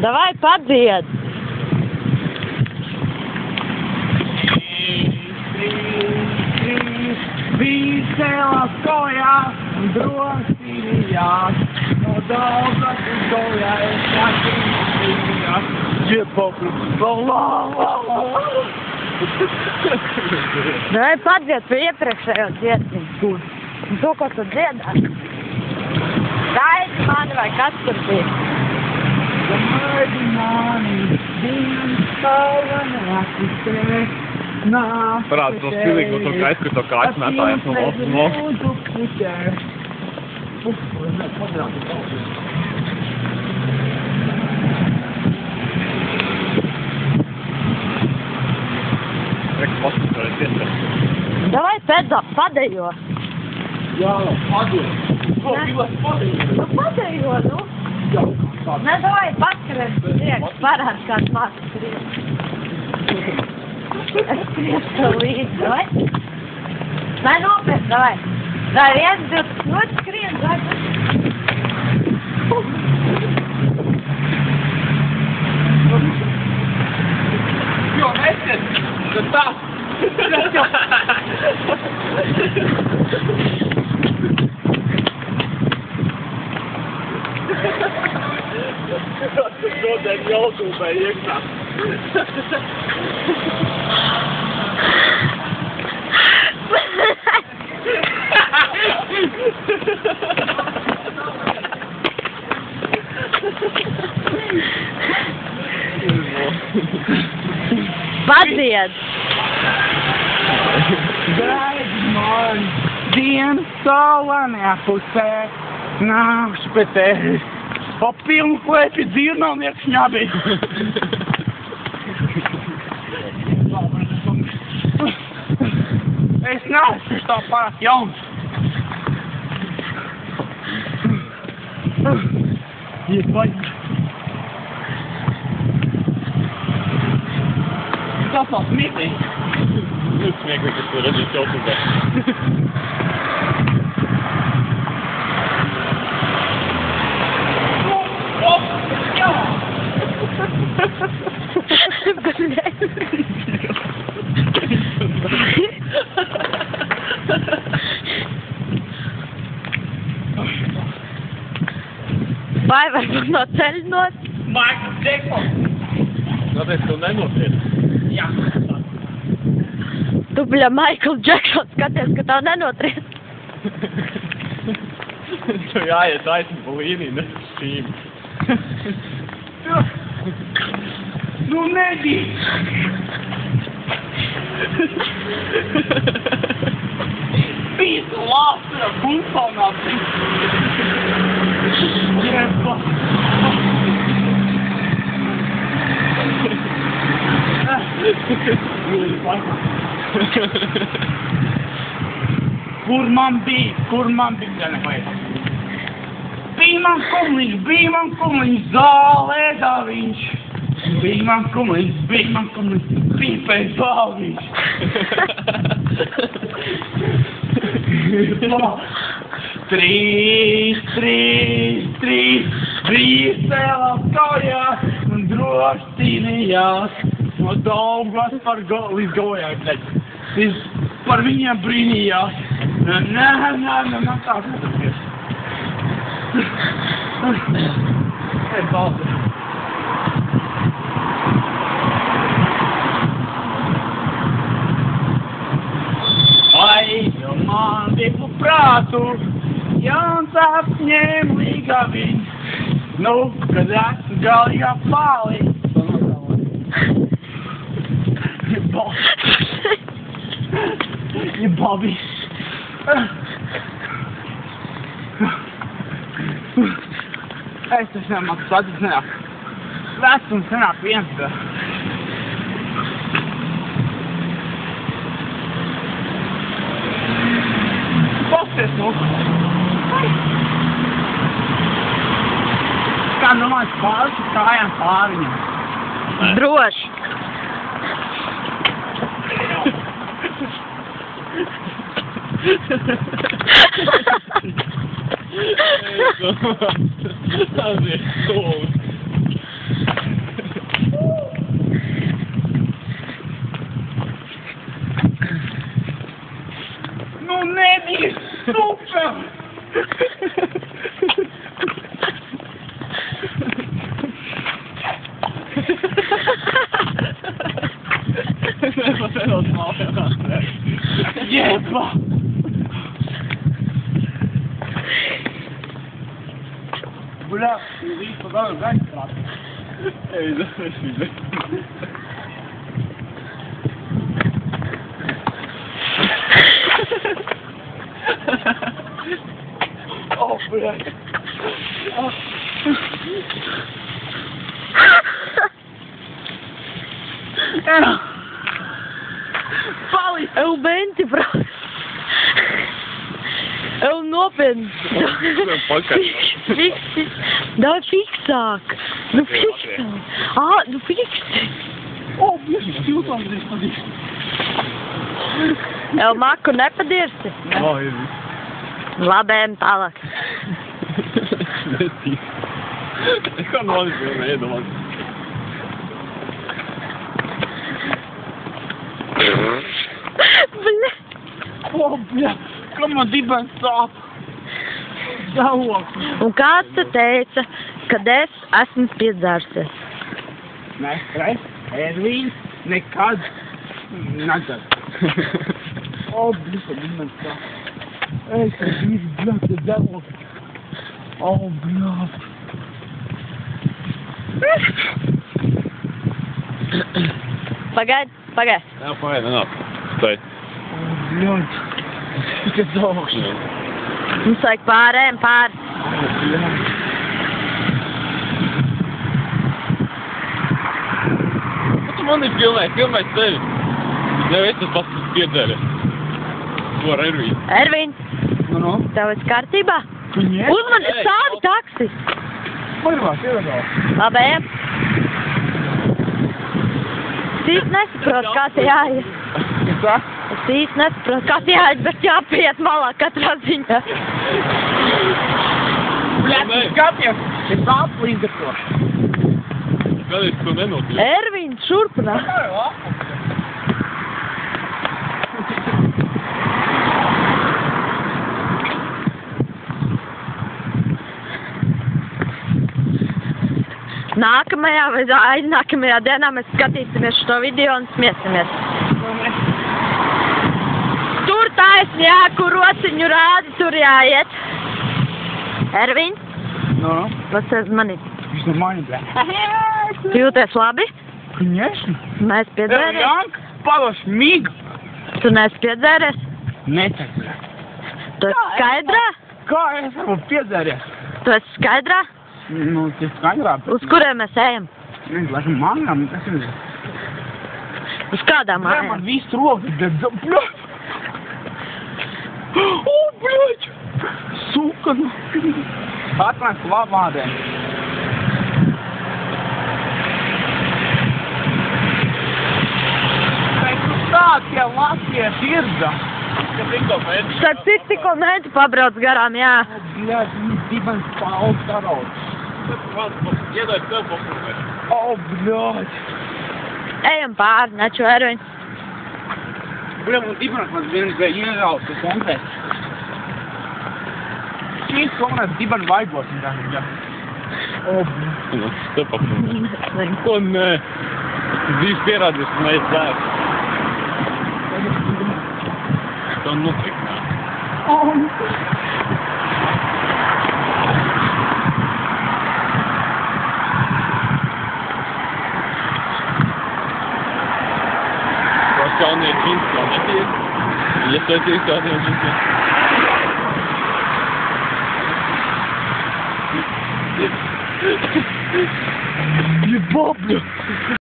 Davai padzied! Viņš cēlās kājās un drosījās, no daudzas un dojājas, jāsīnījās, ģepokrums, Davai padzied par iepriekšējo dziesmu. Un to, ko tu dziedā. Gaidi mani vai kas tur bija? Gaidi mani, viens salvanāku te. Parāda to stilīgo, to kaitu, to kājas mētājās no Davai padejo. Jā, padejo. Nu padejo, nu. Ne, davai paskaries priekš, parād kāds māks skrien. Es skriešu tev līdzi, vai? Vai nopietni, davai. Davai, 1, 2, ļoti skrien, davai. Jo, nesiet, tad tā. Tas šodien jautūbē iekšā. Padzied! Gaidi mani, viens salvanā pusē, nāks pie tevis. Pa pilnu klēpi dzīvnāvnieks ņabī. Es neesmu tā pārāk jauns. Iet vajag. Tas nav smieklīgi. Ļoti smieklīgi, ka tu redzēji jautūbē. Vai varbūt no ceļa nos? Michael Jackson. Tāpēc tu nenotriec. Jā. Tu, bļa, Michael Jackson, skaties, ka tā nenotries. Tu jāiet aizsni pa līniju, ne šīm. Nu nedī. Pīsa lāstra bumpalnāti. Jēba. Kur man bija, ja nevajag. Bija man kumliņš, zālēdā viņš. Bija man kumliņš, pīpēja zālviņš. Trīs cēlās kājās un droši cīnījās. No Daugavas līdz Gaujai, par viņiem brīnījās. Nē, tā nedaties. Paldies. Ai, man bija prātu, jauns apņēma līgaviņ. Nu, kad esmu galīgā pālī. Bobby. Es tas nemāku sadzīt, nenāk. Vecums nenāk viens, bet. Pasties, nu. Kā nomāc pāris, kājām pāriņam. Droši. Tas ir stulbi. Бля, видишь, подал, дай страшно. Ej, završi me. О, блядь. Pali! É o Bente, bro. É o nopietni. Fiksi. Dai fiksāk. Nu fiksi. Nu fiksi. O, bieži, siltām drīz padīš. Jau maku nepadirsti. O, ir. Labi, ejam tālāk. Netīs. Kā nolis vēl neiedomās. Bļa. O, bļa, kā man dibens sāp. Zavok. Un kāds te teica, kad es esmu piedzērsies? Nestrais, Ervīns, nekad nedzer. O, bļa, kā dibens sāp. Ej, kā dīvi, bļa, te zavok. O, bļa. Pagaid, pagaid. Jā, pagaid, nenāk. Stai. O, bļa. Te zavok. Mums vajag pārējiem pāri. O, bļa. Ko tu mani filmēji? Filmēji tevi. Nev es tas pats piedzēries. Tu ar Ervīnu. Ervīn, Nu, tev viss kārtībā? Viņie? Uzmani, Ei, stāvi taksis. Parvās, ievedās. Labi, ejam. Es īsti nesaprotu, kā te jāiet. Kas tā? Es īsti nesaprotu, kā te jāiet, bet jāpiet malā katrā ziņā. Bļa, skaties, es sāp līdz ar to. Kādēļ tu nenokļūsi? Ervīn, šurpinā. Nākamajā vai aiznākamajā dienā mēs skatīsimies šo video un smiesimies. Tur taisni, jā, kur rociņu rādi, tur jāiet. Ervīn, Nu, pasēs mani. viņš no mani, bļa. Tu jūties labi? Конечно. Mēs piedzēries? Jank, padoš mig. Tu neesi piedzēries? Necek, bļa. Tu esi skaidrā? Kā es varu piedzēries? Tu esi skaidrā? Nu, tas skaidrā. Uz kuriem mēs ejam? Nezinu, laikam mājām, tas ir. Uz kādām Bļa, man mājām? viss rokas, bļa. O, bļaļ. Suka, nu. Atnāk labādēm. Tie latieši ir, da. Ka tikko mēģi. Starp citu, tikko mēģi pabrauc garām, jā. Bļa, viņš dibens paudz karauds. Iedod tev populēt. O, bļa. Ejam pāri, neču Ervīn. Bļa, man dibens man viens bija ieraut, tas konkrēt. Šīs konkrēt diben vaibos, un tā, bļa. O, bļa. Nu, tev populēt. Ko nē? Dzīves pierādījis, ka mēs dzērs. To notriknā. Tos jaunie džins jau netiek. Ja tu esi jaunie džins. Ебать, бля.